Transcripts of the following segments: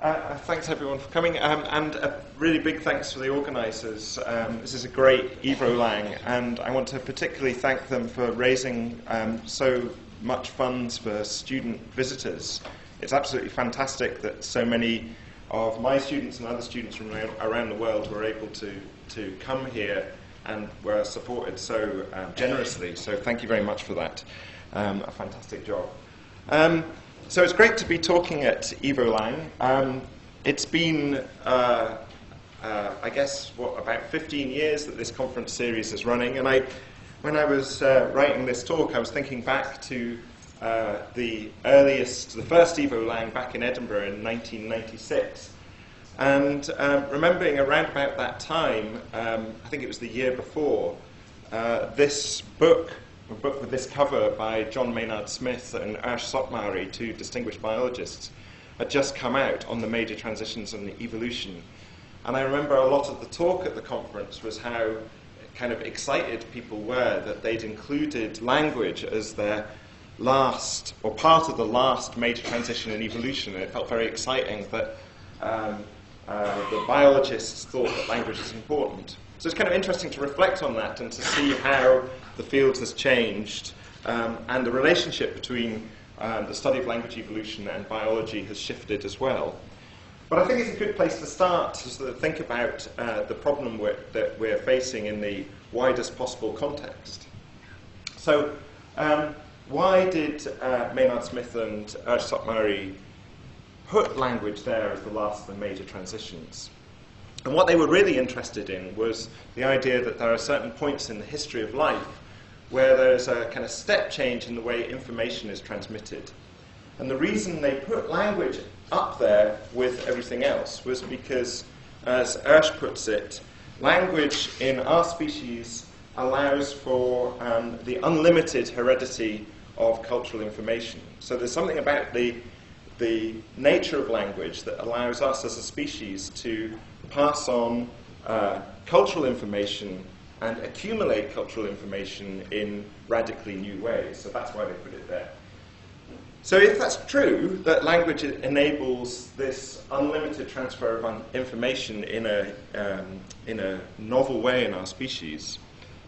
Thanks everyone for coming, and a really big thanks to the organisers. This is a great Evo-Lang, and I want to particularly thank them for raising so much funds for student visitors. It's absolutely fantastic that so many of my students and other students from around the world were able to come here and were supported so generously. So thank you very much for that. A fantastic job. So it's great to be talking at Evo-Lang. It's been, I guess, about 15 years that this conference series is running. And when I was writing this talk, I was thinking back to the first Evo-Lang back in Edinburgh in 1996. And remembering around about that time, I think it was the year before, this book, a book with this cover by John Maynard Smith and Urs Sotmari, two distinguished biologists, had just come out on the major transitions and evolution. And I remember a lot of the talk at the conference was how kind of excited people were that they'd included language as their last, or part of the last major transition in evolution. And it felt very exciting that the biologists thought that language is important. So it's kind of interesting to reflect on that and to see how the field has changed and the relationship between the study of language evolution and biology has shifted as well. But I think it's a good place to start to sort of think about the problem that we're facing in the widest possible context. So why did Maynard Smith and Urs Sotmari put language there as the last of the major transitions? And what they were really interested in was the idea that there are certain points in the history of life where there's a kind of step change in the way information is transmitted. And the reason they put language up there with everything else was because, as Urs puts it, language in our species allows for the unlimited heredity of cultural information. So there's something about the nature of language that allows us as a species to pass on cultural information and accumulate cultural information in radically new ways. So that's why they put it there. So if that's true, that language enables this unlimited transfer of information in a novel way in our species,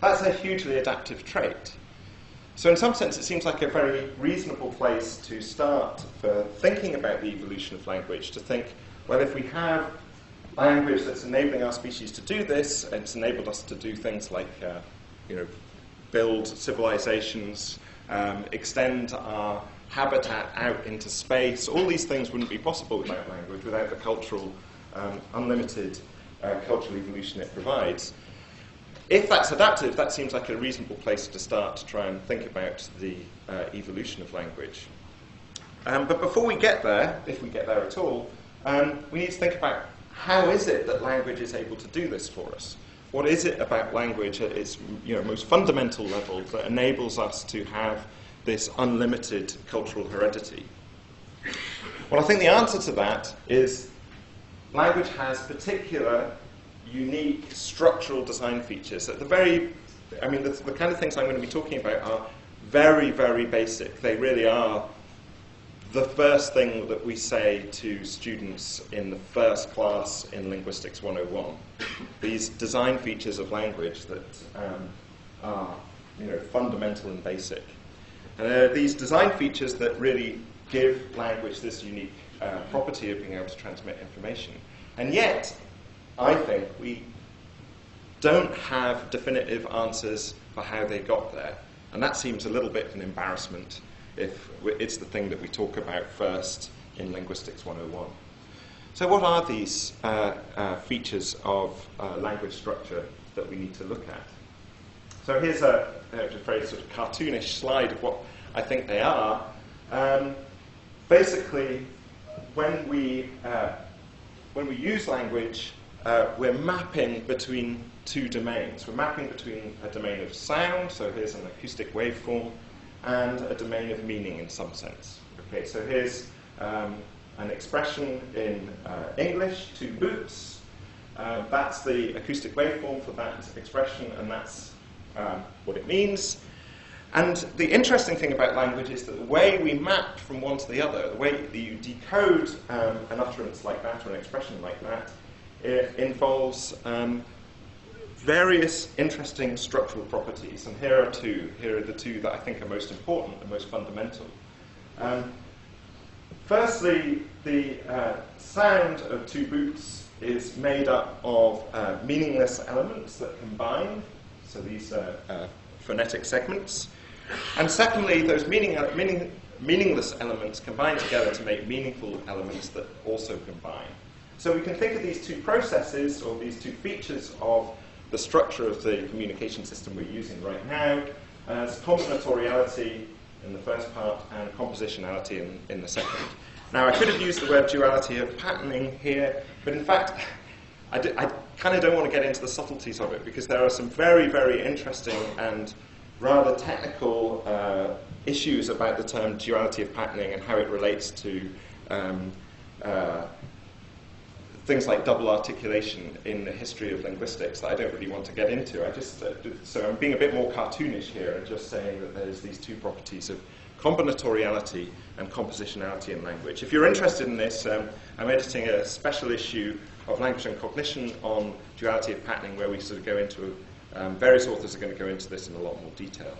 that's a hugely adaptive trait. So in some sense, it seems like a very reasonable place to start for thinking about the evolution of language, to think, well, if we have language that's enabling our species to do this, and it's enabled us to do things like build civilizations, extend our habitat out into space, all these things wouldn't be possible without language, without the cultural, unlimited cultural evolution it provides. If that's adaptive, that seems like a reasonable place to start to try and think about the evolution of language. But before we get there, if we get there at all, we need to think about how is it that language is able to do this for us? What is it about language at its most fundamental level that enables us to have this unlimited cultural heredity? Well, I think the answer to that is language has particular unique structural design features. At the the kind of things I'm going to be talking about are very, very basic. They really are the first thing that we say to students in the first class in Linguistics 101. These design features of language that are fundamental and basic. And there are these design features that really give language this unique property of being able to transmit information. And yet, I think we don't have definitive answers for how they got there. And that seems a little bit of an embarrassment if it's the thing that we talk about first in Linguistics 101. So what are these features of language structure that we need to look at? So here's a very sort of cartoonish slide of what I think they are. Basically, when we use language, we're mapping between two domains. We're mapping between a domain of sound, so here's an acoustic waveform, and a domain of meaning in some sense. Okay, so here's an expression in English, two boots. That's the acoustic waveform for that expression, and that's what it means. And the interesting thing about language is that the way we map from one to the other, the way that you decode an utterance like that or an expression like that, it involves various interesting structural properties. And here are two. Here are the two that I think are most important and most fundamental. Firstly, the sound of two boots is made up of meaningless elements that combine. So these are phonetic segments. And secondly, those meaningless elements combine together to make meaningful elements that also combine. So we can think of these two processes, or these two features of the structure of the communication system we're using right now, as combinatoriality in the first part and compositionality in the second. Now, I could have used the word duality of patterning here, but in fact, I kind of don't want to get into the subtleties of it, because there are some very, very interesting and rather technical issues about the term duality of patterning and how it relates to things like double articulation in the history of linguistics that I don't really want to get into. So I'm being a bit more cartoonish here and just saying that there's these two properties of combinatoriality and compositionality in language. If you're interested in this, I'm editing a special issue of Language and Cognition on duality of patterning, where we sort of go into, various authors are going to go into this in a lot more detail.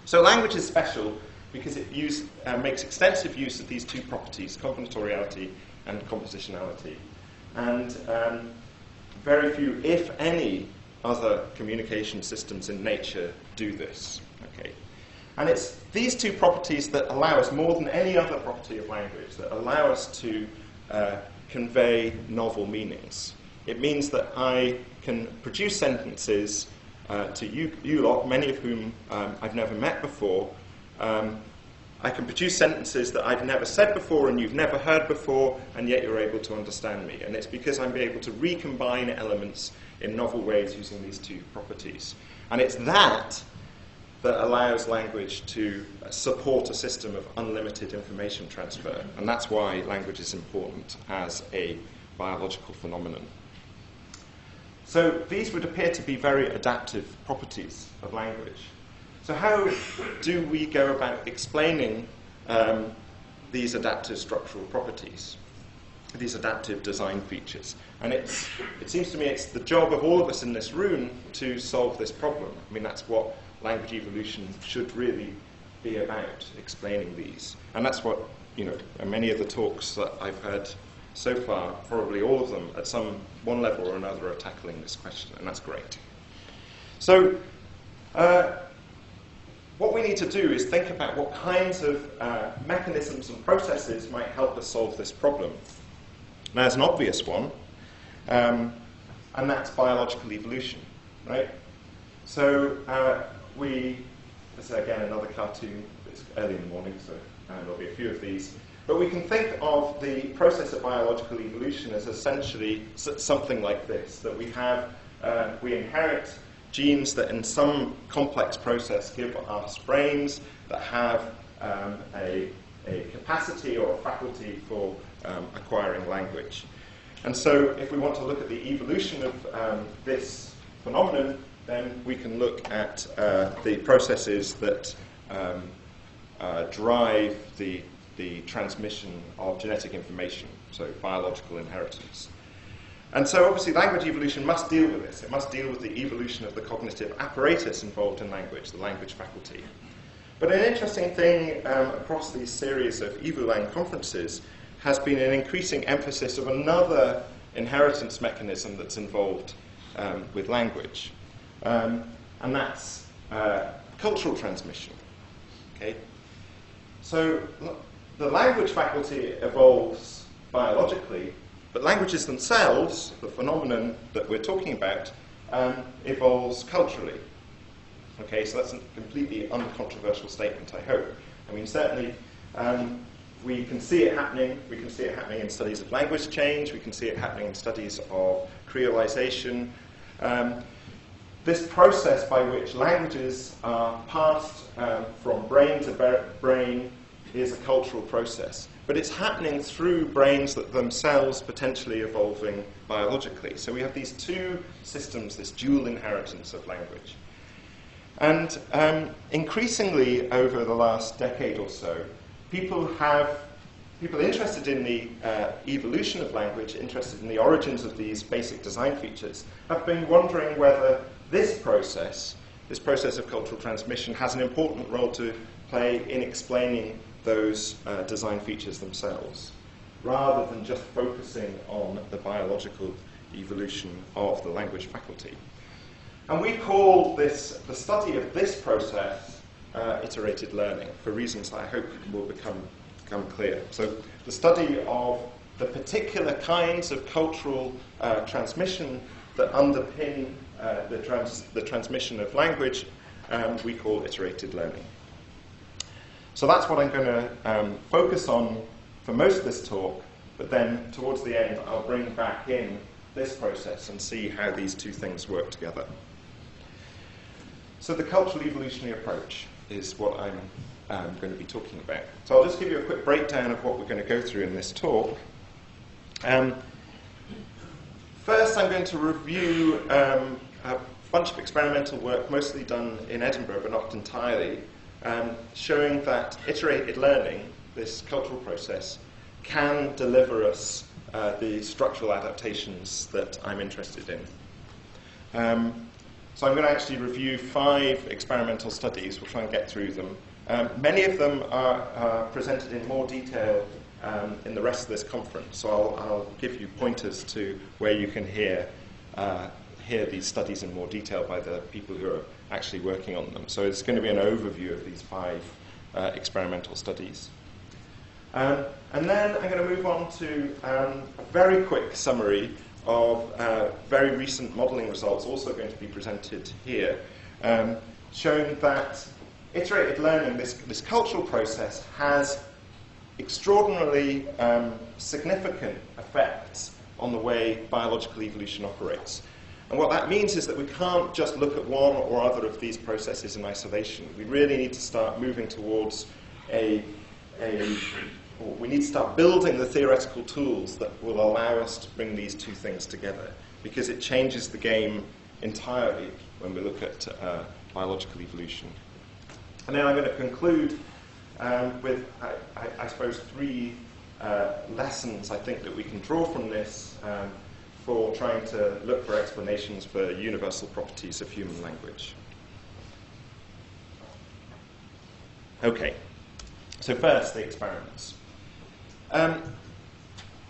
So language is special because it makes extensive use of these two properties, combinatoriality and compositionality. And very few, if any, other communication systems in nature do this. Okay. And it's these two properties that allow us, more than any other property of language, that allow us to convey novel meanings. It means that I can produce sentences to you lot, many of whom I've never met before. I can produce sentences that I've never said before and you've never heard before, and yet you're able to understand me. And it's because I'm able to recombine elements in novel ways using these two properties. And it's that allows language to support a system of unlimited information transfer. And that's why language is important as a biological phenomenon. So these would appear to be very adaptive properties of language. So how do we go about explaining these adaptive structural properties, these adaptive design features? And it seems to me it's the job of all of us in this room to solve this problem. I mean, that's what language evolution should really be about, explaining these. And that's what, many of the talks that I've heard so far, probably all of them at one level or another are tackling this question, and that's great. So what we need to do is think about what kinds of mechanisms and processes might help us solve this problem. Now, there's an obvious one, and that's biological evolution, right? So this is again another cartoon. It's early in the morning, so there'll be a few of these. But we can think of the process of biological evolution as essentially something like this, that we inherit genes that in some complex process give us brains that have a capacity or a faculty for acquiring language. And so if we want to look at the evolution of this phenomenon, then we can look at the processes that drive the transmission of genetic information, so biological inheritance. And so obviously language evolution must deal with this. It must deal with the evolution of the cognitive apparatus involved in language, the language faculty. But an interesting thing across these series of EvuLang conferences has been an increasing emphasis of another inheritance mechanism that's involved with language. And that's cultural transmission. Okay? So the language faculty evolves biologically, but languages themselves, the phenomenon that we're talking about, evolves culturally. Okay, so that's a completely uncontroversial statement, I hope. I mean, certainly we can see it happening. We can see it happening in studies of language change. We can see it happening in studies of creolization. This process by which languages are passed from brain to brain is a cultural process. But it's happening through brains that themselves potentially evolving biologically. So we have these two systems, this dual inheritance of language. And increasingly over the last decade or so, people interested in the evolution of language, interested in the origins of these basic design features, have been wondering whether this process of cultural transmission, has an important role to play in explaining those design features themselves, rather than just focusing on the biological evolution of the language faculty. And we call the study of this process iterated learning, for reasons that I hope will become clear. So the study of the particular kinds of cultural transmission that underpin the transmission of language, we call iterated learning. So that's what I'm going to focus on for most of this talk, but then towards the end I'll bring back in this process and see how these two things work together. So the cultural evolutionary approach is what I'm going to be talking about. So I'll just give you a quick breakdown of what we're going to go through in this talk. First, I'm going to review a bunch of experimental work, mostly done in Edinburgh, but not entirely, showing that iterated learning, this cultural process, can deliver us the structural adaptations that I'm interested in. So I'm going to actually review 5 experimental studies. We'll try and get through them. Many of them are presented in more detail in the rest of this conference, so I'll give you pointers to where you can hear these studies in more detail by the people who are actually working on them. So it's going to be an overview of these 5 experimental studies. And then I'm going to move on to a very quick summary of very recent modelling results, also going to be presented here, showing that iterated learning, this cultural process, has extraordinarily significant effects on the way biological evolution operates. And what that means is that we can't just look at one or other of these processes in isolation. We really need to start moving towards we need to start building the theoretical tools that will allow us to bring these two things together, because it changes the game entirely when we look at biological evolution. And then I'm going to conclude with, I suppose, 3 lessons I think that we can draw from this for trying to look for explanations for universal properties of human language. Okay, so first, the experiments.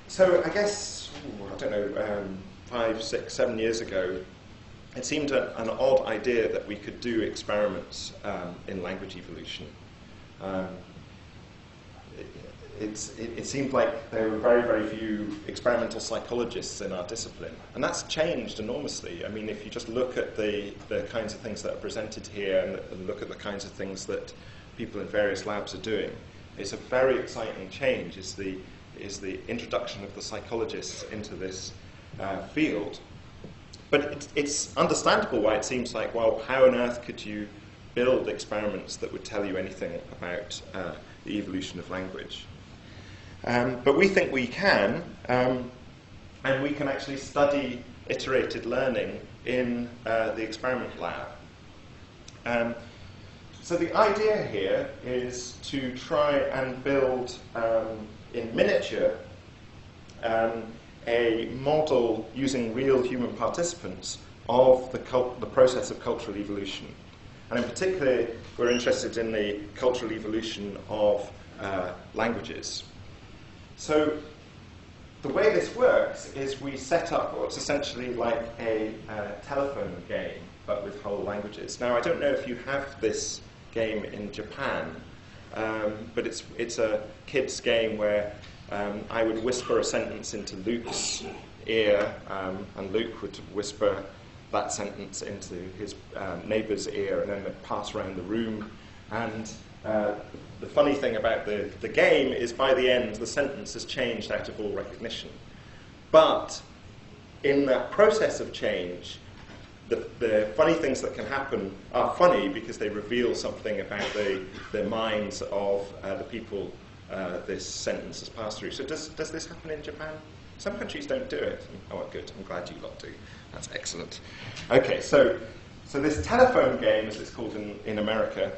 So I guess, I don't know, 5, 6, 7 years ago, it seemed an odd idea that we could do experiments in language evolution. It seemed like there were very, very few experimental psychologists in our discipline. And that's changed enormously. I mean, if you just look at the kinds of things that are presented here and look at the kinds of things that people in various labs are doing, it's a very exciting change, is the introduction of the psychologists into this field. But it's understandable why it seems like, well, how on earth could you build experiments that would tell you anything about the evolution of language? But we think we can, and we can actually study iterated learning in the experiment lab. So the idea here is to try and build, in miniature, a model using real human participants of the process of cultural evolution. And in particular, we're interested in the cultural evolution of languages. So the way this works is we set up what's essentially like a telephone game, but with whole languages. Now, I don't know if you have this game in Japan, but it's a kid's game where I would whisper a sentence into Luke's ear, and Luke would whisper that sentence into his neighbour's ear, and then they'd pass around the room. And the funny thing about the game is by the end, the sentence has changed out of all recognition. But in that process of change, the funny things that can happen are funny because they reveal something about the minds of the people this sentence has passed through. So does this happen in Japan? Some countries don't do it. Oh, good. I'm glad you lot do. That's excellent. Okay, so So this telephone game, as it's called in America,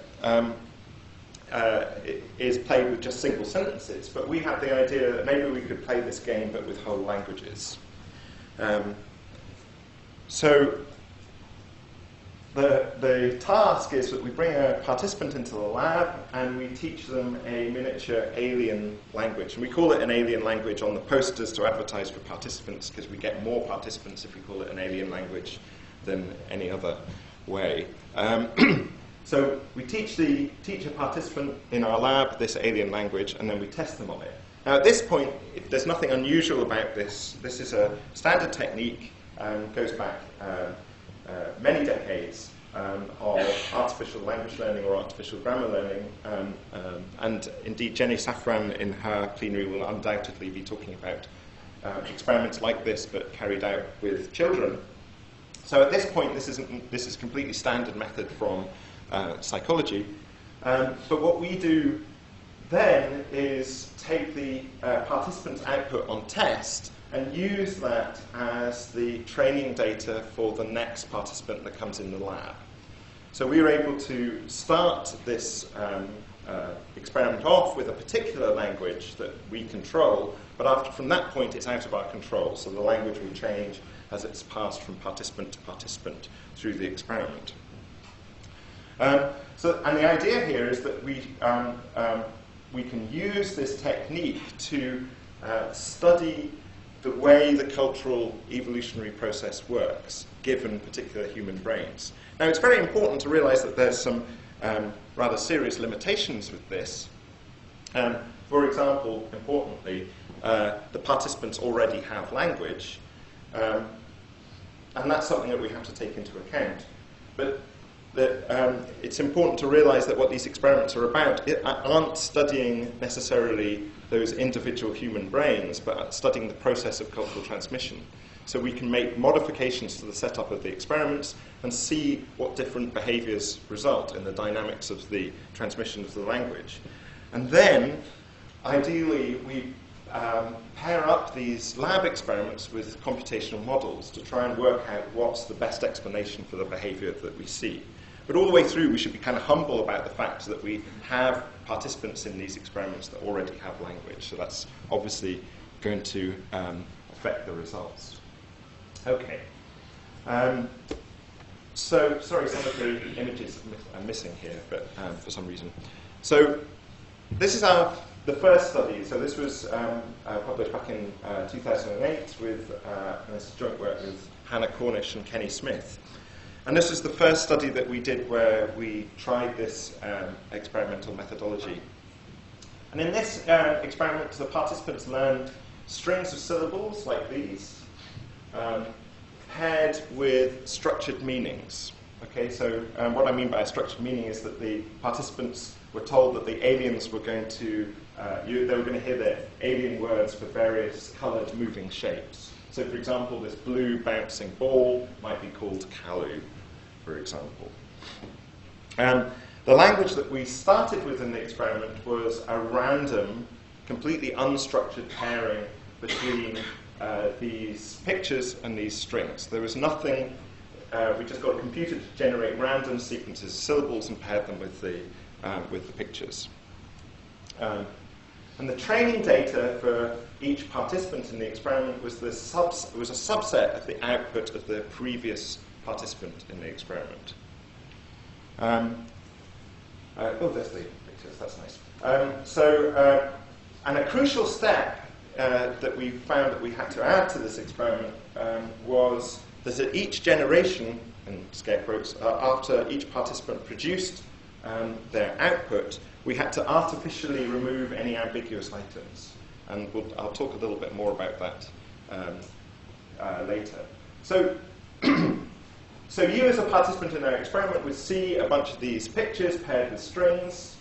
is played with just single sentences, but we had the idea that maybe we could play this game but with whole languages. So the task is that we bring a participant into the lab and we teach them a miniature alien language. And we call it an alien language on the posters to advertise for participants, because we get more participants if we call it an alien language than any other way. So we teach a participant in our lab this alien language, and then we test them on it. Now at this point, there's nothing unusual about this. This is a standard technique, goes back many decades of artificial language learning or artificial grammar learning, and indeed Jenny Safran in her plenary will undoubtedly be talking about experiments like this but carried out with children. So at this point, this is completely standard method from psychology. But what we do then is take the participant's output on test and use that as the training data for the next participant that comes in the lab. So we were able to start this experiment off with a particular language that we control, but from that point it's out of our control, so the language will change as it's passed from participant to participant through the experiment. And the idea here is that we can use this technique to study the way the cultural evolutionary process works, given particular human brains. Now, it's very important to realize that there's some rather serious limitations with this. For example, importantly, the participants already have language, and that's something that we have to take into account. But it's important to realize that what these experiments are about aren't studying necessarily those individual human brains, but studying the process of cultural transmission. So we can make modifications to the setup of the experiments and see what different behaviors result in the dynamics of the transmission of the language. And then, ideally, we pair up these lab experiments with computational models to try and work out what's the best explanation for the behavior that we see. But all the way through, we should be kind of humble about the fact that we have participants in these experiments that already have language. So that's obviously going to affect the results. Okay. So, sorry, some of the images are missing here, but for some reason. So this is the first study. So this was published back in 2008 with this joint work with Hannah Cornish and Kenny Smith. And this is the first study that we did where we tried this experimental methodology. And in this experiment, the participants learned strings of syllables like these, paired with structured meanings. Okay, so what I mean by a structured meaning is that the participants were told that the aliens were going to, they were going to hear the alien words for various coloured moving shapes. So for example, this blue bouncing ball might be called Kalu, for example. The language that we started with in the experiment was a random, completely unstructured pairing between these pictures and these strings. There was nothing, we just got a computer to generate random sequences of syllables and paired them with the pictures. And the training data for each participant in the experiment was a subset of the output of the previous participant in the experiment. Oh, there's the pictures, that's nice. And a crucial step that we found that we had to add to this experiment was that at each generation, in scare quotes, after each participant produced their output, we had to artificially remove any ambiguous items. And I'll talk a little bit more about that later. So, so you as a participant in our experiment would see a bunch of these pictures paired with strings,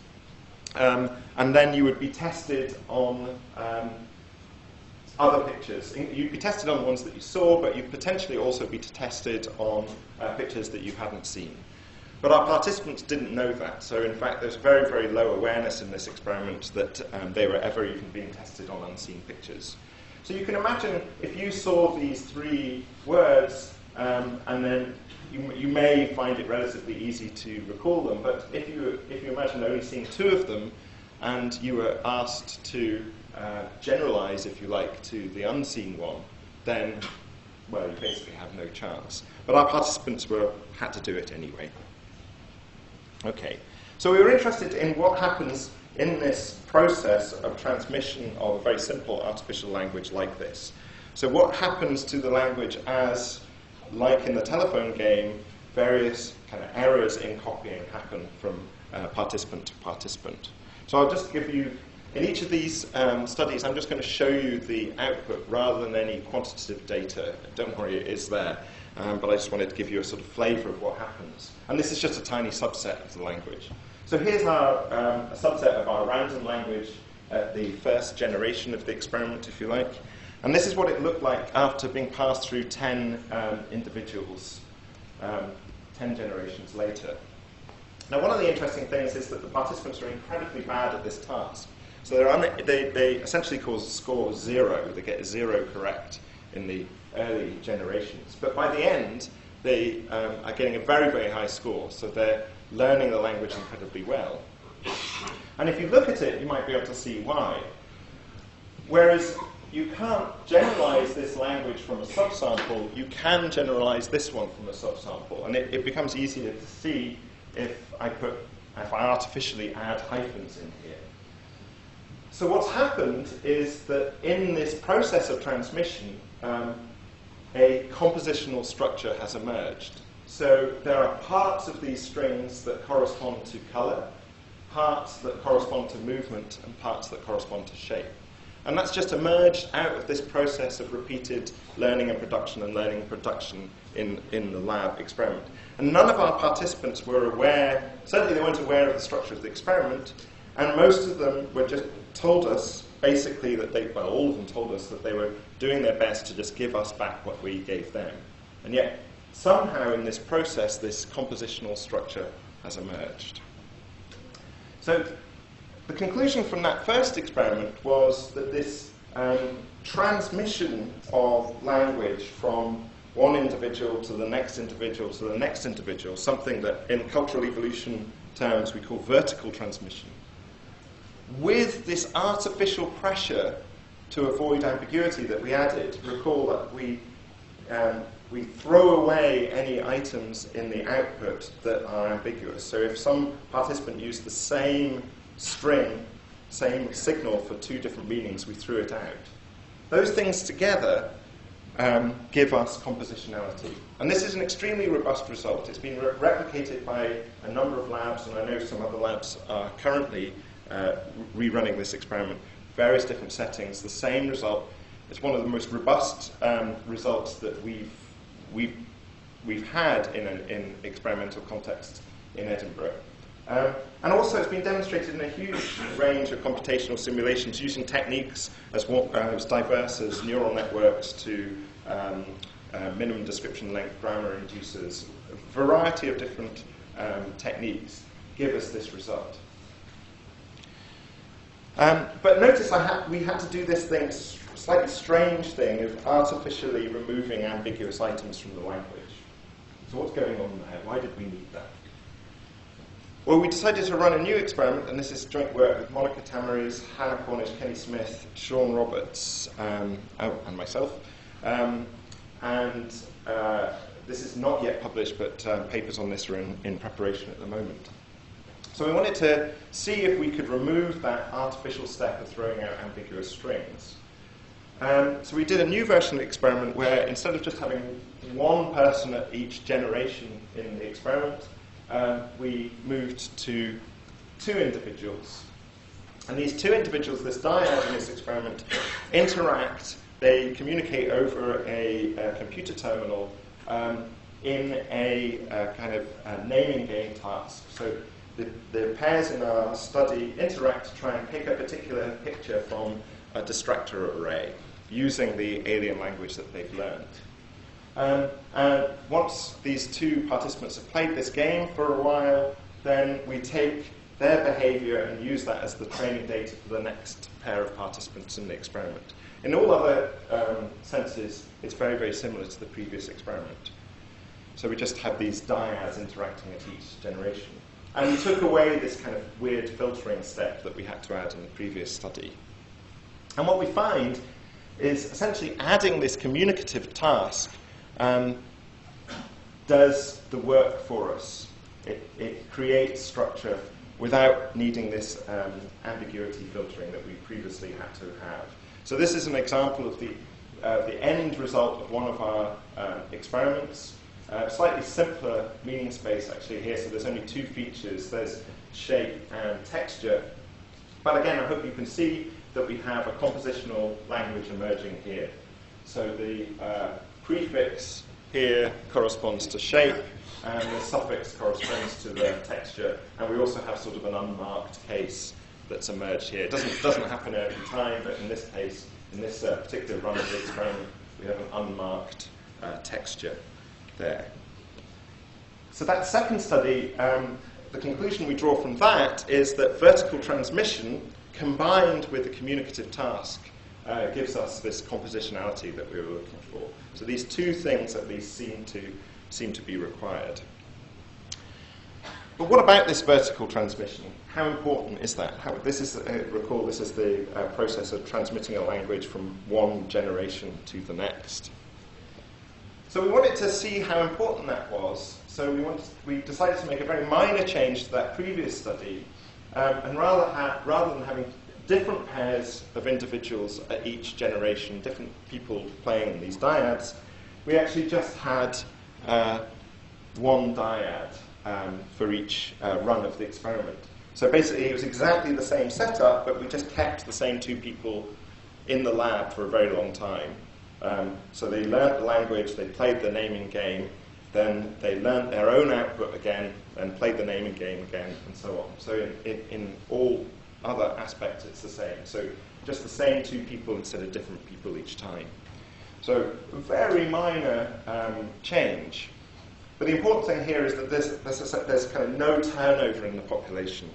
and then you would be tested on other pictures. You'd be tested on the ones that you saw, but you'd potentially also be tested on pictures that you hadn't seen. But our participants didn't know that, so in fact there's very, very low awareness in this experiment that they were ever even being tested on unseen pictures. So you can imagine if you saw these three words and then you may find it relatively easy to recall them, but if you imagine only seeing 2 of them, and you were asked to generalize, if you like, to the unseen one, then, well, you basically have no chance. But our participants had to do it anyway. Okay, so we were interested in what happens in this process of transmission of a very simple artificial language like this. So what happens to the language as, like in the telephone game, various kind of errors in copying happen from participant to participant. So I'll just give you, in each of these studies, I'm just going to show you the output rather than any quantitative data. Don't worry, it is there. But I just wanted to give you a sort of flavor of what happens. And this is just a tiny subset of the language. So here's a subset of our random language at the first generation of the experiment, if you like. And this is what it looked like after being passed through 10 individuals, 10 generations later. Now, one of the interesting things is that the participants are incredibly bad at this task. So they essentially score 0. They get 0 correct in the early generations. But by the end, they are getting a very, very high score. So they're learning the language incredibly well. And if you look at it, you might be able to see why. Whereas you can't generalize this language from a subsample, you can generalize this one from a subsample. And it becomes easier to see if I artificially add hyphens in here. So what's happened is that in this process of transmission, a compositional structure has emerged. So there are parts of these strings that correspond to color, parts that correspond to movement, and parts that correspond to shape. And that's just emerged out of this process of repeated learning and production in the lab experiment. And none of our participants were aware, certainly they weren't aware of the structure of the experiment, and most of them were just told us, basically, that all of them told us that they were doing their best to just give us back what we gave them. And yet, somehow in this process, this compositional structure has emerged. So the conclusion from that first experiment was that this transmission of language from one individual to the next individual to the next individual, something that in cultural evolution terms we call vertical transmission, with this artificial pressure to avoid ambiguity that we added. Recall that we throw away any items in the output that are ambiguous. So if some participant used the same string, same signal for 2 different meanings, we threw it out. Those things together give us compositionality. And this is an extremely robust result. It's been replicated by a number of labs, and I know some other labs are currently rerunning this experiment, various different settings, the same result. It's one of the most robust results that we've had in experimental contexts in Edinburgh. And also it's been demonstrated in a huge range of computational simulations using techniques as diverse as neural networks to minimum description length grammar inducers. A variety of different techniques give us this result. But notice we had to do this thing, slightly strange thing of artificially removing ambiguous items from the language. So what's going on there? Why did we need that? Well, we decided to run a new experiment, and this is joint work with Monica Tamariz, Hannah Cornish, Kenny Smith, Sean Roberts, and myself. This is not yet published, but papers on this are in preparation at the moment. So we wanted to see if we could remove that artificial step of throwing out ambiguous strings. So we did a new version of the experiment where instead of just having one person at each generation in the experiment, we moved to 2 individuals. And these 2 individuals, this dyad in this experiment, interact. They communicate over a computer terminal in a kind of naming game task. So the pairs in our study interact to try and pick a particular picture from a distractor array using the alien language that they've learned. And once these 2 participants have played this game for a while, then we take their behavior and use that as the training data for the next pair of participants in the experiment. In all other senses, it's very, very similar to the previous experiment. So we just have these dyads interacting at each generation. And we took away this kind of weird filtering step that we had to add in the previous study. And what we find is essentially adding this communicative task does the work for us. It creates structure without needing this ambiguity filtering that we previously had to have. So this is an example of the end result of one of our experiments. Slightly simpler meaning space actually here, so there's only two features. There's shape and texture. But again, I hope you can see that we have a compositional language emerging here. So the prefix here corresponds to shape, and the suffix corresponds to the texture, and we also have sort of an unmarked case that's emerged here. It doesn't happen every time, but in this case, in this particular run of the experiment, we have an unmarked texture there. So that second study, the conclusion we draw from that is that vertical transmission combined with the communicative task gives us this compositionality that we were looking for. So these two things at least seem to be required. But what about this vertical transmission? How important is that? Recall this is the process of transmitting a language from one generation to the next. So we wanted to see how important that was. So we decided to make a very minor change to that previous study, and rather than having different pairs of individuals at each generation, different people playing these dyads, we actually just had one dyad for each run of the experiment. So basically it was exactly the same setup, but we just kept the same two people in the lab for a very long time. So they learnt the language, they played the naming game, then they learnt their own output again, and played the naming game again, and so on. So in all other aspects it's the same. So just the same two people instead of different people each time. So a very minor change. But the important thing here is that there's kind of no turnover in the population.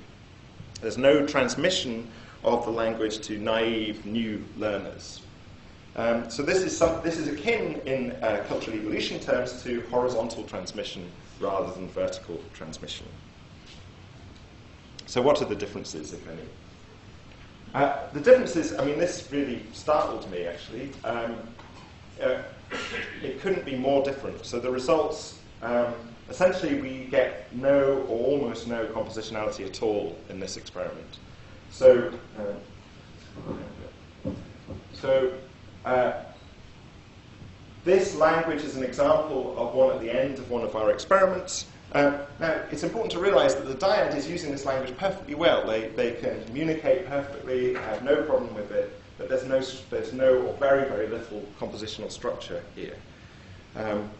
There's no transmission of the language to naive new learners. So this is akin in cultural evolution terms to horizontal transmission rather than vertical transmission. So what are the differences, if any? The differences, I mean, this really startled me, actually. It couldn't be more different. So the results, essentially we get no or almost no compositionality at all in this experiment. So, this language is an example of one at the end of one of our experiments. Now, it's important to realize that the dyad is using this language perfectly well. They can communicate perfectly, have no problem with it, but there's no or very, very little compositional structure here.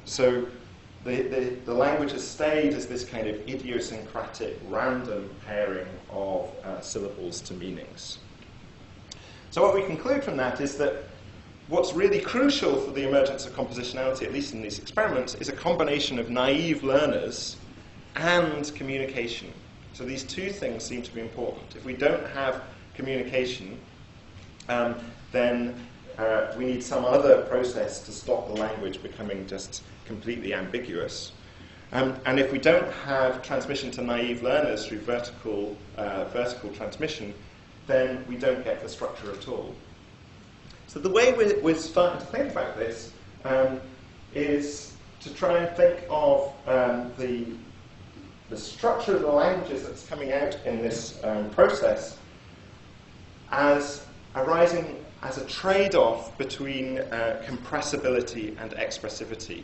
So the language has stayed as this kind of idiosyncratic, random pairing of syllables to meanings. So what we conclude from that is that what's really crucial for the emergence of compositionality, at least in these experiments, is a combination of naive learners and communication. So these two things seem to be important. If we don't have communication, then we need some other process to stop the language becoming just completely ambiguous. And if we don't have transmission to naive learners through vertical transmission, then we don't get the structure at all. So the way we're starting to think about this is to try and think of the structure of the languages that's coming out in this process as arising as a trade-off between compressibility and expressivity.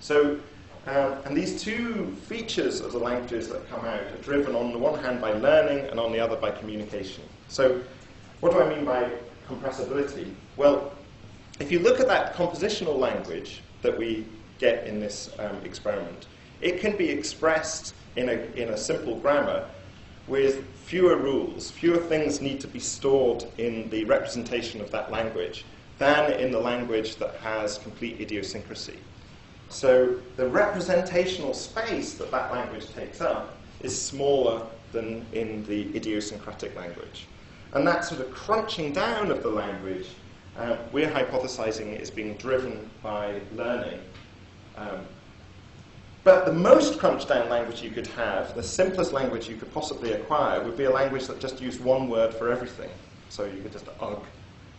So, and these two features of the languages that come out are driven on the one hand by learning and on the other by communication. So what do I mean by compressibility? Well, if you look at that compositional language that we get in this experiment, it can be expressed in a simple grammar with fewer rules. Fewer things need to be stored in the representation of that language than in the language that has complete idiosyncrasy. So the representational space that that language takes up is smaller than in the idiosyncratic language. And that sort of crunching down of the language, we're hypothesizing is being driven by learning. But the most crunched down language you could have, the simplest language you could possibly acquire, would be a language that just used one word for everything. So you could just ugh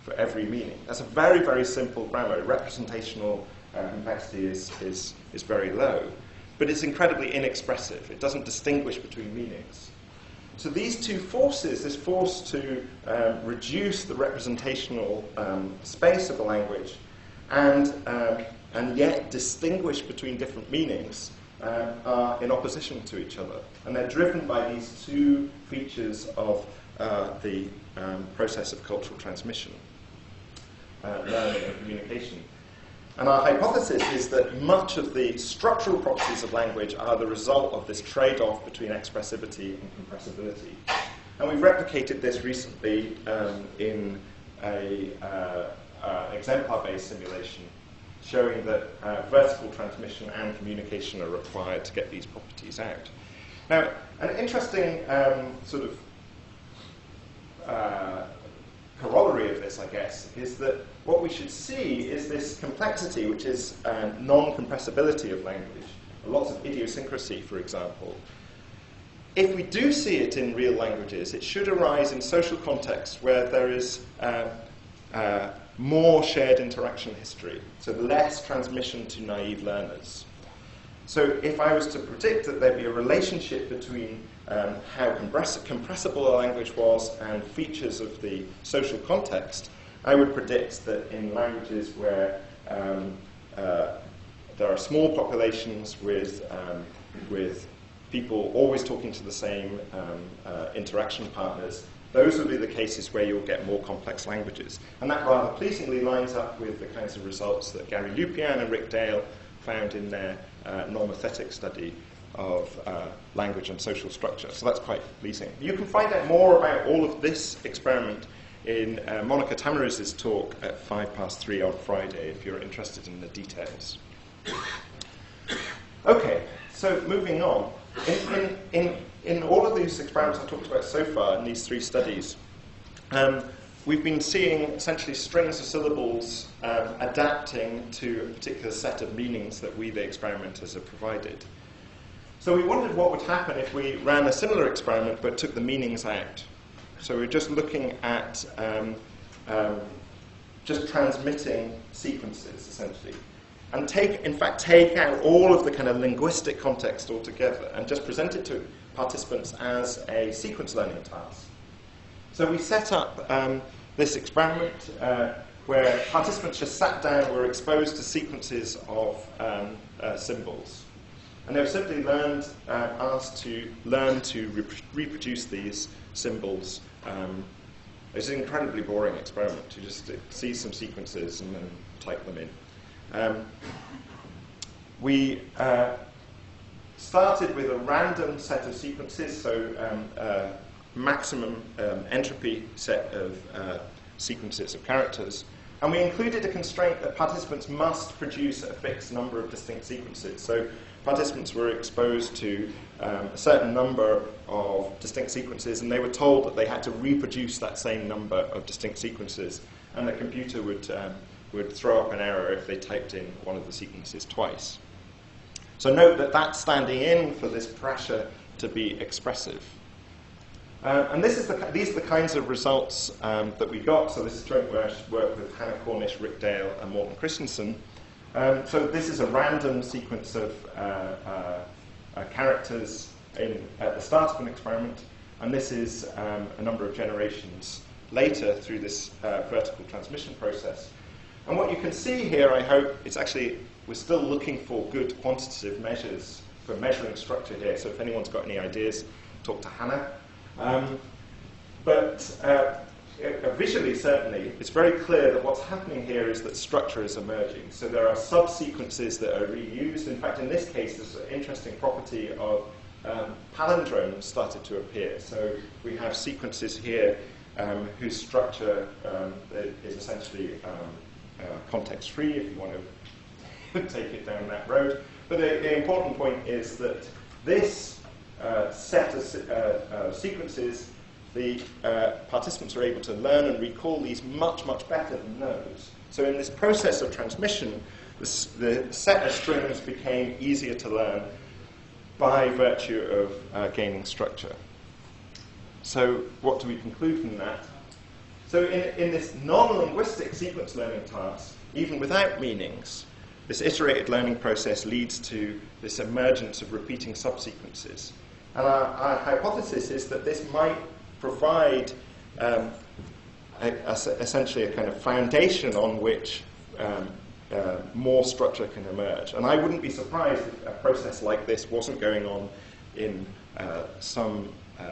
for every meaning. That's a very, very simple grammar. Representational complexity is very low. But it's incredibly inexpressive. It doesn't distinguish between meanings. So these two forces, this force to reduce the representational space of a language and yet distinguish between different meanings, are in opposition to each other. And they're driven by these two features of the process of cultural transmission, learning and communication. And our hypothesis is that much of the structural properties of language are the result of this trade-off between expressivity and compressibility. And we've replicated this recently in an exemplar-based simulation showing that vertical transmission and communication are required to get these properties out. Now, an interesting sort of corollary of this, I guess, is that what we should see is this complexity, which is non-compressibility of language, lots of idiosyncrasy, for example. If we do see it in real languages, it should arise in social contexts where there is more shared interaction history, so less transmission to naive learners. So if I was to predict that there'd be a relationship between how compressible a language was and features of the social context, I would predict that in languages where there are small populations with people always talking to the same interaction partners, those would be the cases where you'll get more complex languages. And that rather pleasingly lines up with the kinds of results that Gary Lupian and Rick Dale found in their normothetic study of language and social structure. So that's quite pleasing. You can find out more about all of this experiment in Monica Tamaruz's talk at 3:05 on Friday, if you're interested in the details. Okay, so moving on. In all of these experiments I talked about so far, in these three studies, we've been seeing essentially strings of syllables adapting to a particular set of meanings that we, the experimenters, have provided. So we wondered what would happen if we ran a similar experiment but took the meanings out. So we're just looking at just transmitting sequences, essentially. And in fact, take out all of the kind of linguistic context altogether and just present it to participants as a sequence learning task. So we set up this experiment where participants just sat down, were exposed to sequences of symbols. And they were simply asked to learn to reproduce these symbols. It's an incredibly boring experiment. You just see some sequences and then type them in. We started with a random set of sequences, so maximum entropy set of sequences of characters. And we included a constraint that participants must produce a fixed number of distinct sequences. So participants were exposed to a certain number of distinct sequences, and they were told that they had to reproduce that same number of distinct sequences, and the computer would throw up an error if they typed in one of the sequences twice. So note that that's standing in for this pressure to be expressive. And these are the kinds of results that we got. So this is joint work with Hannah Cornish, Rick Dale, and Morten Christensen. So this is a random sequence of characters at the start of an experiment, and this is a number of generations later through this vertical transmission process. And what you can see here, I hope, is actually we're still looking for good quantitative measures for measuring structure here. So if anyone's got any ideas, talk to Hannah. Visually, certainly, it's very clear that what's happening here is that structure is emerging. So there are subsequences that are reused. In fact, in this case, there's an interesting property of palindromes started to appear. So we have sequences here whose structure is essentially context-free, if you want to take it down that road. But the important point is that this set of sequences, the participants are able to learn and recall these much, much better than those. So in this process of transmission, the set of strings became easier to learn by virtue of gaining structure. So what do we conclude from that? So in this non-linguistic sequence learning task, even without meanings, this iterated learning process leads to this emergence of repeating subsequences. And our hypothesis is that this might provide essentially a kind of foundation on which more structure can emerge. And I wouldn't be surprised if a process like this wasn't going on in some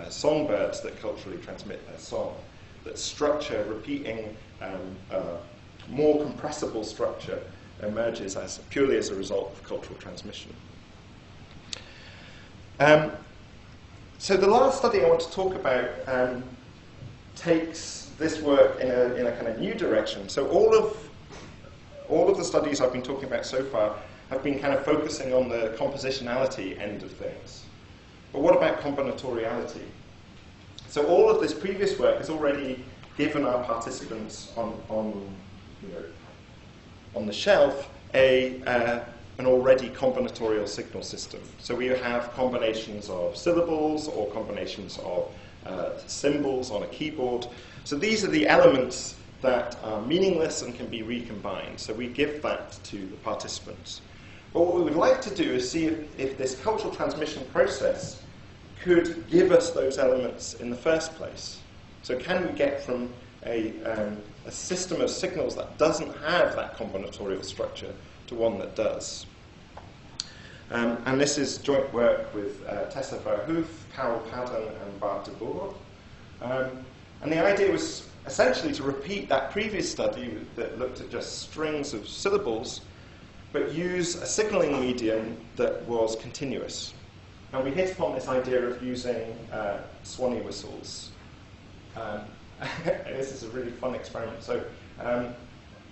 songbirds that culturally transmit their song. That structure, repeating more compressible structure, emerges purely as a result of cultural transmission. So the last study I want to talk about takes this work in a kind of new direction. So all of the studies I've been talking about so far have been kind of focusing on the compositionality end of things. But what about combinatoriality? So all of this previous work has already given our participants on the shelf an already combinatorial signal system. So we have combinations of syllables or combinations of symbols on a keyboard. So these are the elements that are meaningless and can be recombined. So we give that to the participants. But what we would like to do is see if this cultural transmission process could give us those elements in the first place. So can we get from a system of signals that doesn't have that combinatorial structure to one that does? And this is joint work with Tessa Verhoef, Carol Padden, and Bart de Boer. And the idea was essentially to repeat that previous study that looked at just strings of syllables, but use a signaling medium that was continuous. And we hit upon this idea of using Swanee whistles. This is a really fun experiment. So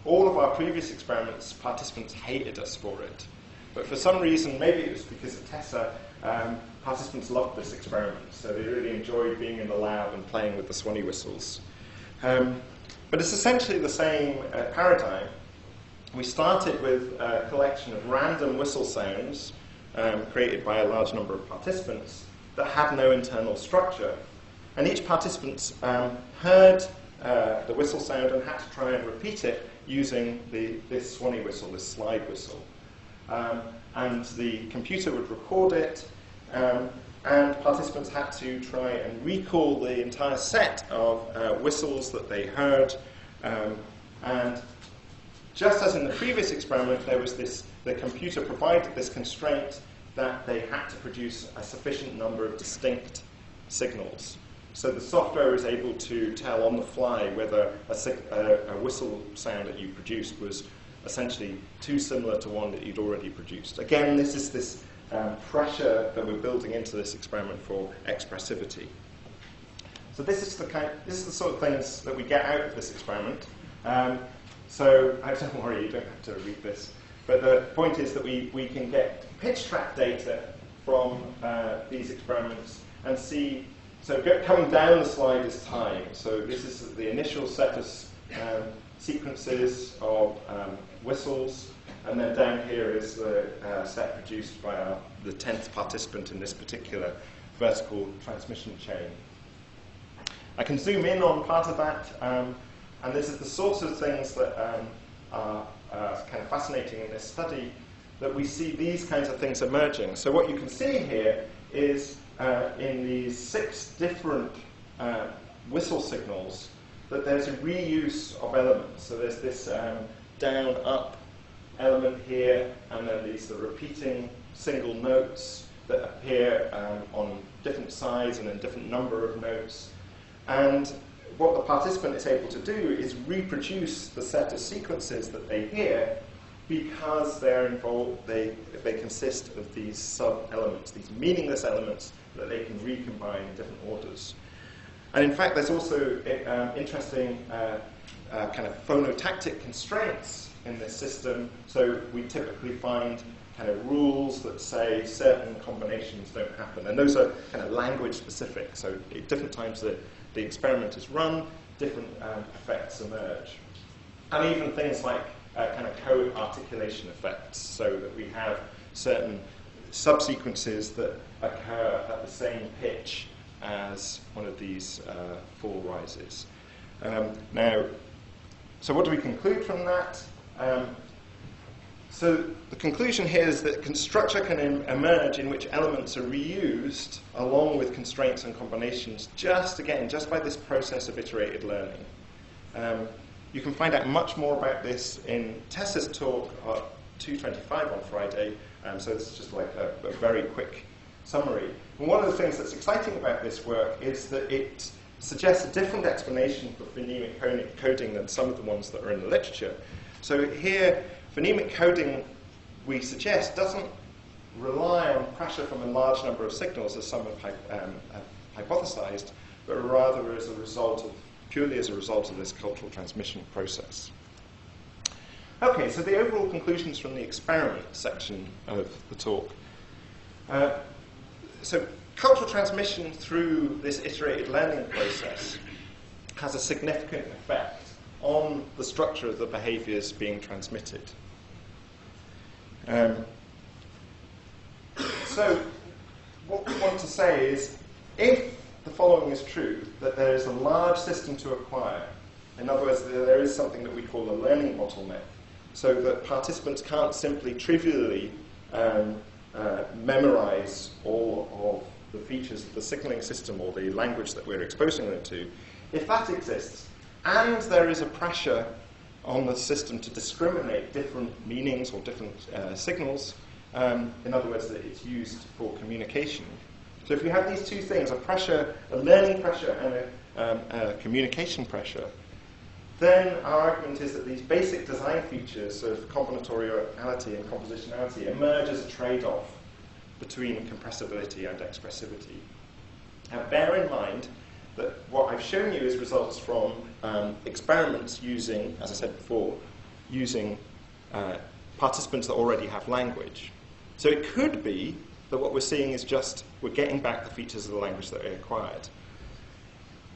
all of our previous experiments, participants hated us for it. But for some reason, maybe it was because of Tessa, participants loved this experiment. So they really enjoyed being in the lab and playing with the Swanee whistles. But it's essentially the same paradigm. We started with a collection of random whistle sounds created by a large number of participants that had no internal structure. And each participant heard the whistle sound and had to try and repeat it using this Swanee whistle, this slide whistle. And the computer would record it, and participants had to try and recall the entire set of whistles that they heard. And just as in the previous experiment, there was the computer provided this constraint that they had to produce a sufficient number of distinct signals. So the software was able to tell on the fly whether a whistle sound that you produced was essentially too similar to one that you'd already produced. Again, this is this pressure that we're building into this experiment for expressivity. So this is the sort of things that we get out of this experiment. So don't worry, you don't have to read this. But the point is that we can get pitch track data from these experiments and see. So coming down the slide is time. So this is the initial set of sequences of whistles, and then down here is the set produced by the 10th participant in this particular vertical transmission chain. I can zoom in on part of that, and this is the sorts of things that are kind of fascinating in this study, that we see these kinds of things emerging. So what you can see here is in these 6 different whistle signals that there's a reuse of elements. So there's this down-up element here, and then these are repeating single notes that appear on different sides and in different number of notes. And what the participant is able to do is reproduce the set of sequences that they hear, because they're involved, they consist of these sub-elements, these meaningless elements that they can recombine in different orders. And in fact, there's also interesting kind of phonotactic constraints in this system. So we typically find kind of rules that say certain combinations don't happen. And those are kind of language specific. So at different times that the experiment is run, different effects emerge. And even things like kind of co-articulation effects, so that we have certain subsequences that occur at the same pitch as one of these full rises. Now, so what do we conclude from that? So the conclusion here is that structure can emerge in which elements are reused along with constraints and combinations, just by this process of iterated learning. You can find out much more about this in Tessa's talk at 2:25 on Friday, so this is just like a very quick summary. And one of the things that's exciting about this work is that it suggests a different explanation for phonemic coding than some of the ones that are in the literature. So here, phonemic coding, we suggest, doesn't rely on pressure from a large number of signals, as some have hypothesized, but rather purely as a result of this cultural transmission process. Okay, so the overall conclusions from the experiment section of the talk. So cultural transmission through this iterated learning process has a significant effect on the structure of the behaviors being transmitted. So what we want to say is, if the following is true, that there is a large system to acquire, in other words, there is something that we call a learning bottleneck, so that participants can't simply trivially memorize all of the features of the signaling system or the language that we're exposing them to. If that exists, and there is a pressure on the system to discriminate different meanings or different signals, in other words, that it's used for communication. So if you have these two things, a learning pressure and a communication pressure, then our argument is that these basic design features of combinatoriality and compositionality emerge as a trade-off between compressibility and expressivity. Now bear in mind that what I've shown you is results from experiments using, as I said before, using participants that already have language. So it could be that what we're seeing is just we're getting back the features of the language that we acquired.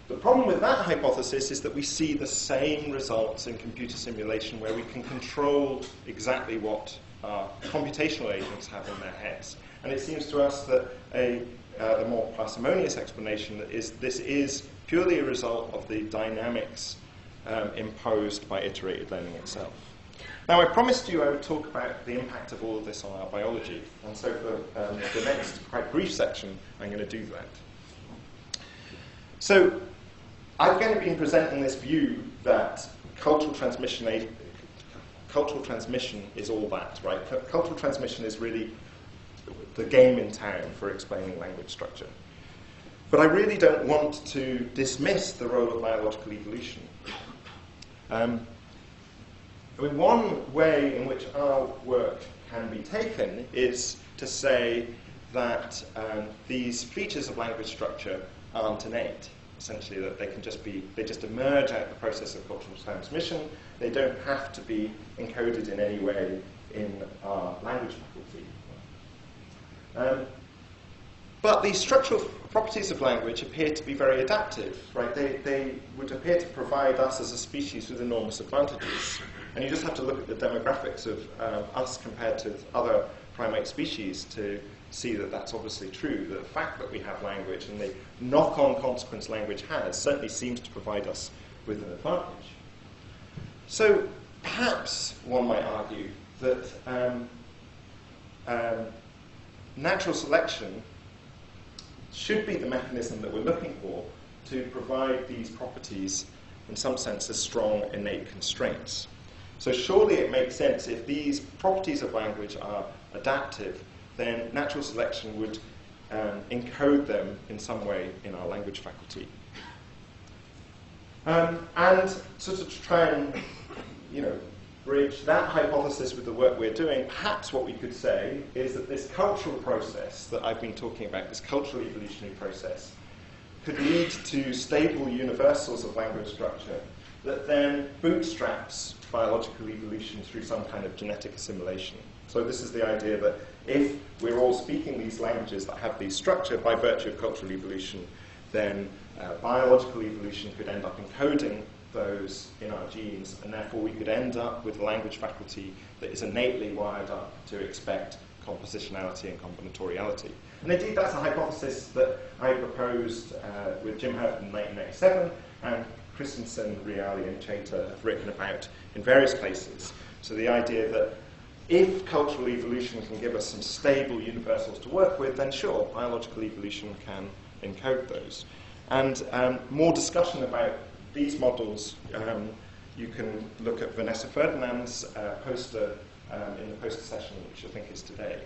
The problem with that hypothesis is that we see the same results in computer simulation, where we can control exactly what our computational agents have in their heads. And it seems to us that the more parsimonious explanation is this is purely a result of the dynamics imposed by iterated learning itself. Now, I promised you I would talk about the impact of all of this on our biology, and so for the next quite brief section, I'm going to do that. So, I've going to be presenting this view that cultural transmission is all that, right? Cultural transmission is really the game in town for explaining language structure. But I really don't want to dismiss the role of biological evolution. One way in which our work can be taken is to say that these features of language structure aren't innate. Essentially, that they just emerge out of the process of cultural transmission. They don't have to be encoded in any way in our language faculty. But the structural properties of language appear to be very adaptive, right? They would appear to provide us as a species with enormous advantages. And you just have to look at the demographics of us compared to other primate species to see that that's obviously true. The fact that we have language and the knock-on consequence language has certainly seems to provide us with an advantage. So perhaps one might argue that natural selection should be the mechanism that we're looking for to provide these properties, in some sense, as strong innate constraints. So surely it makes sense, if these properties of language are adaptive, then natural selection would encode them in some way in our language faculty. And sort of to try and, bridge that hypothesis with the work we're doing, perhaps what we could say is that this cultural process that I've been talking about, this cultural evolutionary process, could lead to stable universals of language structure that then bootstraps biological evolution through some kind of genetic assimilation. So this is the idea that if we're all speaking these languages that have these structure by virtue of cultural evolution, then biological evolution could end up encoding those in our genes, and therefore we could end up with a language faculty that is innately wired up to expect compositionality and combinatoriality. And indeed, that's a hypothesis that I proposed with Jim Hurt in 1997, and Christensen, Reali, and Chater have written about in various places. So the idea that if cultural evolution can give us some stable universals to work with, then sure, biological evolution can encode those. And more discussion about these models, you can look at Vanessa Ferdinand's poster in the poster session, which I think is today.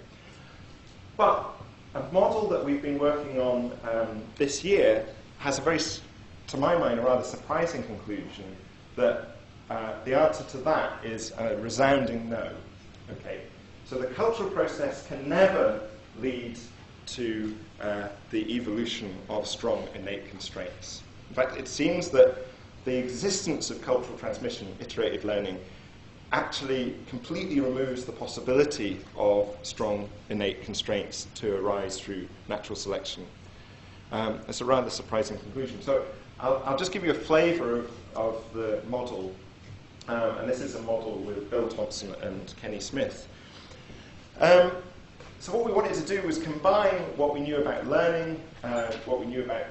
But a model that we've been working on this year has a very, to my mind, a rather surprising conclusion that the answer to that is a resounding no. Okay, so the cultural process can never lead to the evolution of strong innate constraints. In fact, it seems that the existence of cultural transmission, iterated learning, actually completely removes the possibility of strong innate constraints to arise through natural selection. It's a rather surprising conclusion. So I'll just give you a flavor of the model. And this is a model with Bill Thompson and Kenny Smith. So what we wanted to do was combine what we knew about learning, what we knew about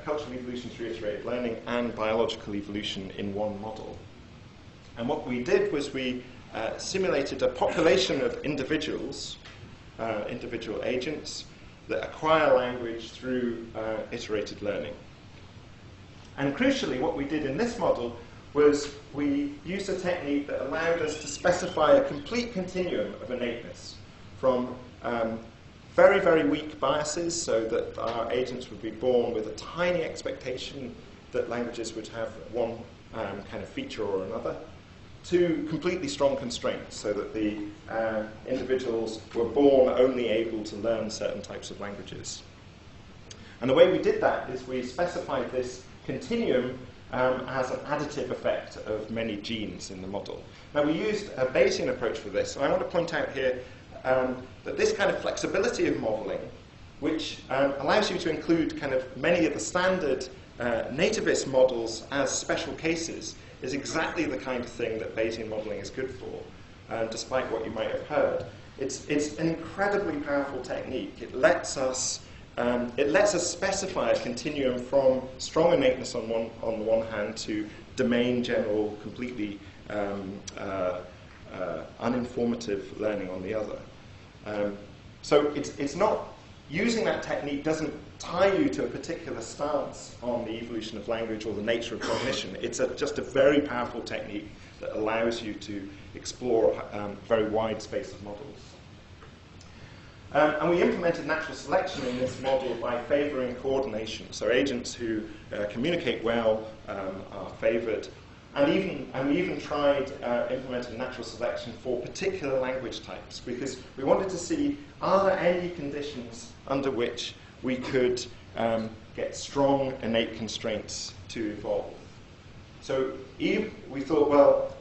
cultural evolution through iterated learning, and biological evolution in one model. And what we did was we simulated a population of individuals, individual agents, that acquire language through iterated learning. And crucially, what we did in this model was we used a technique that allowed us to specify a complete continuum of innateness from very, very weak biases, so that our agents would be born with a tiny expectation that languages would have one kind of feature or another, to completely strong constraints, so that the individuals were born only able to learn certain types of languages. And the way we did that is we specified this continuum as an additive effect of many genes in the model. Now, we used a Bayesian approach for this, and I want to point out here that this kind of flexibility of modeling, which allows you to include kind of many of the standard nativist models as special cases, is exactly the kind of thing that Bayesian modeling is good for, despite what you might have heard. It's an incredibly powerful technique. It lets us specify a continuum from strong innateness on the one hand to domain general, completely uninformative learning on the other. So it's not, using that technique doesn't tie you to a particular stance on the evolution of language or the nature of cognition. It's just a very powerful technique that allows you to explore a very wide space of models. And we implemented natural selection in this model by favoring coordination. So agents who communicate well are favored. And we even tried implementing natural selection for particular language types, because we wanted to see, are there any conditions under which we could get strong innate constraints to evolve. So we thought, well,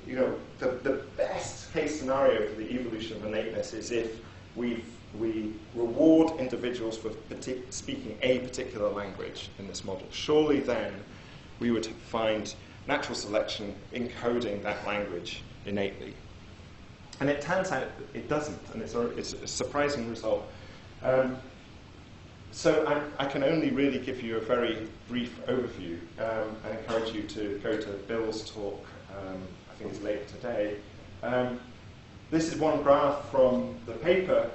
you know, the best case scenario for the evolution of innateness is if we reward individuals for speaking a particular language in this model. Surely then we would find natural selection encoding that language innately. And it turns out that it doesn't, and it's a surprising result. So I can only really give you a very brief overview. I encourage you to go to Bill's talk, I think it's later today. This is one graph from the paper,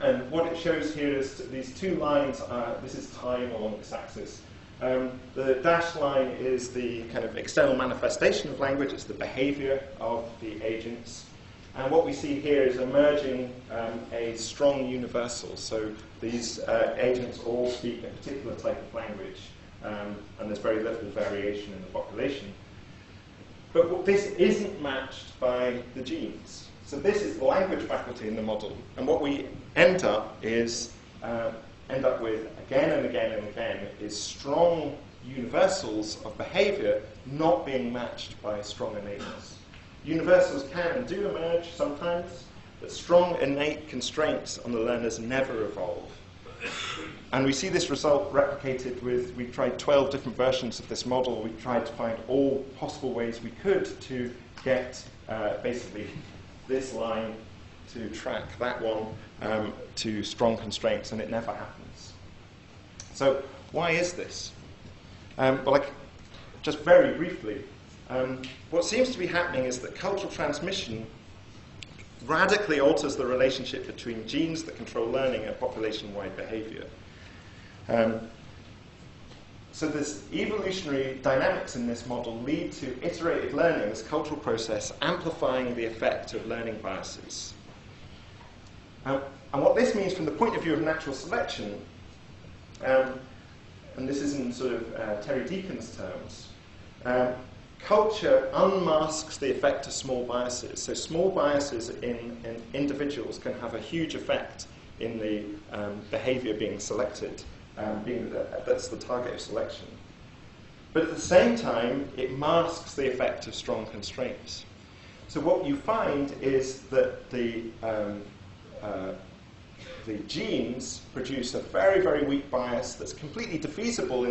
and what it shows here is these two lines. This is time along this axis. The dashed line is the kind of external manifestation of language. It's the behavior of the agents. And what we see here is emerging a strong universal. So these agents all speak a particular type of language, and there's very little variation in the population. But this isn't matched by the genes. So this is the language faculty in the model. And what we end up with again and again and again is strong universals of behavior not being matched by strong innateness. Universals can and do emerge sometimes, but strong innate constraints on the learners never evolve. And we see this result replicated with, we tried 12 different versions of this model. We tried to find all possible ways we could to get basically this line to track that one to strong constraints, and it never happens. So why is this? Well, just very briefly, what seems to be happening is that cultural transmission radically alters the relationship between genes that control learning and population-wide behavior. So this evolutionary dynamics in this model lead to iterative learning, this cultural process, amplifying the effect of learning biases. And what this means from the point of view of natural selection, and this is in sort of Terry Deacon's terms, culture unmasks the effect of small biases. So small biases in individuals can have a huge effect in the behavior being selected, that's the target of selection. But at the same time, it masks the effect of strong constraints. So what you find is that the genes produce a very, very weak bias that's completely defeasible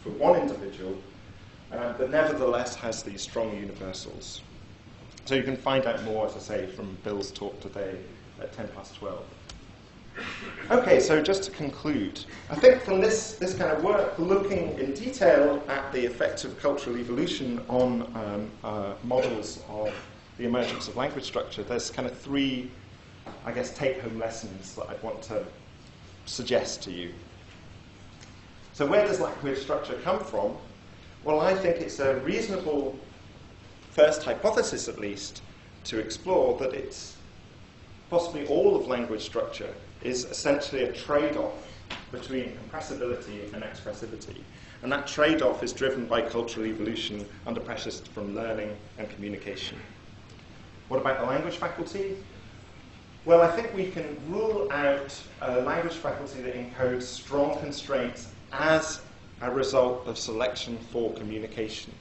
for one individual, but nevertheless has these strong universals. So you can find out more, as I say, from Bill's talk today at 12:10. Okay, so just to conclude, I think from this kind of work, looking in detail at the effects of cultural evolution on models of the emergence of language structure, there's kind of three, I guess, take-home lessons that I'd want to suggest to you. So where does language structure come from? Well, I think it's a reasonable first hypothesis, at least, to explore that it's possibly all of language structure is essentially a trade-off between compressibility and expressivity. And that trade-off is driven by cultural evolution under pressures from learning and communication. What about the language faculty? Well, I think we can rule out a language faculty that encodes strong constraints as a result of selection for communication.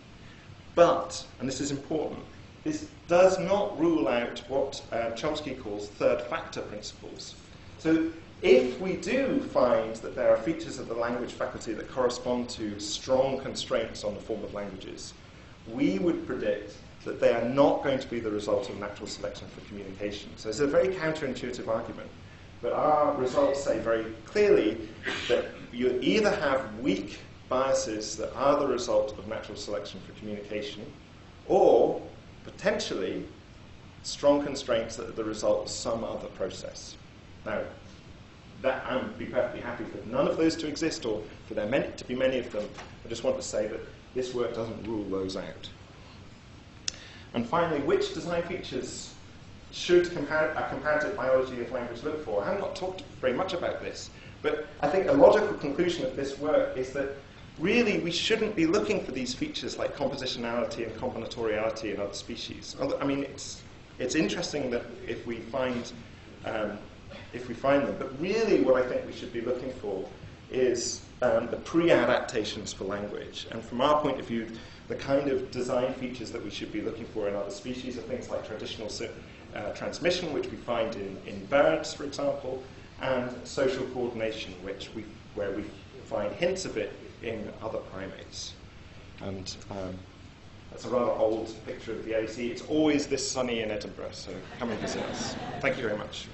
But, and this is important, this does not rule out what Chomsky calls third factor principles. So if we do find that there are features of the language faculty that correspond to strong constraints on the form of languages, we would predict that they are not going to be the result of natural selection for communication. So it's a very counterintuitive argument. But our results say very clearly that you either have weak biases that are the result of natural selection for communication, or potentially strong constraints that are the result of some other process. Now, I would be perfectly happy for none of those to exist, or for there to be many of them. I just want to say that this work doesn't rule those out. And finally, which design features should a comparative biology of language look for? I have not talked very much about this, but I think a logical conclusion of this work is that really we shouldn't be looking for these features like compositionality and combinatoriality in other species. I mean, it's interesting that if we find them, but really what I think we should be looking for is the pre-adaptations for language. And from our point of view, the kind of design features that we should be looking for in other species are things like traditional transmission, which we find in birds, for example, and social coordination, where we find hints of it in other primates. And that's a rather old picture of the LEC. It's always this sunny in Edinburgh, so come and visit us. Thank you very much.